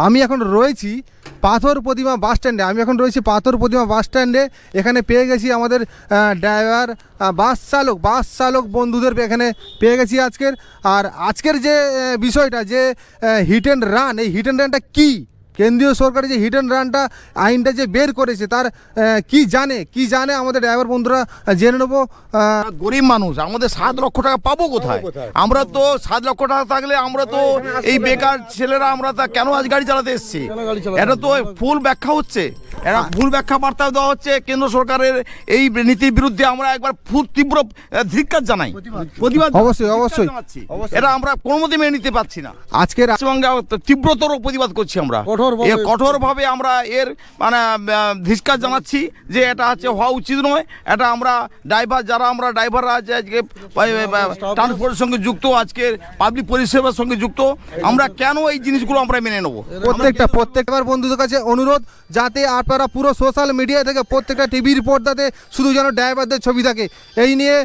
আমি এখন রয়েছি পাথর প্রতিমা বাস স্ট্যান্ডে। আমি এখন রয়েছি পাথর প্রতিমা বাস স্ট্যান্ডে। এখানে পেয়ে গেছি আমাদের ড্রাইভার, বাস চালক বন্ধুদের এখানে পেয়ে গেছি আজকের। আর আজকের যে বিষয়টা, যে হিট অ্যান্ড রান, এই হিট অ্যান্ড রানটা কী, কেন্দ্রীয় সরকারের যে হিট অ্যান্ড রানটা আইনটা যে বের করেছে, তার কি জানে আমাদের ড্রাইভার বন্ধুরা জেনে নেবো। গরিব মানুষ, আমাদের 7 লক্ষ টাকা পাবো কোথায়? আমরা তো 7 লক্ষ টাকা থাকলে আমরা তো এই বেকার ছেলেরা আমরা তা কেন আজ গাড়ি চালাতে এসেছি? এটা তো ভুল ব্যাখ্যা হচ্ছে, এটা ভুল ব্যাখ্যা বার্তা দেওয়া হচ্ছে কেন্দ্র সরকারের এই নীতির বিরুদ্ধে। আমরা একবার তীব্র ধিক্কার জানাই, প্রতিবাদ অবশ্যই এটা আমরা কোনো মতে মেনে নিতে পারছি না। আজকের পশ্চিমবঙ্গে তীব্রতর প্রতিবাদ করছি আমরা, কঠোরভাবে আমরা এর মানে ধিক্কার জানাচ্ছি যে এটা হচ্ছে হওয়া উচিত নয়। এটা আমরা ড্রাইভাররা আছে আজকে ট্রান্সপোর্টের সঙ্গে যুক্ত, আজকের পাবলিক পরিষেবার সঙ্গে যুক্ত, আমরা কেন এই জিনিসগুলো আমরা মেনে নেবো? প্রত্যেকবার বন্ধুদের কাছে অনুরোধ, যাতে আপনারা পুরো সোশ্যাল মিডিয়া থেকে প্রত্যেকটা টিভির পর্দাতে শুধু যেন ড্রাইভারদের ছবি থাকে, এই নিয়ে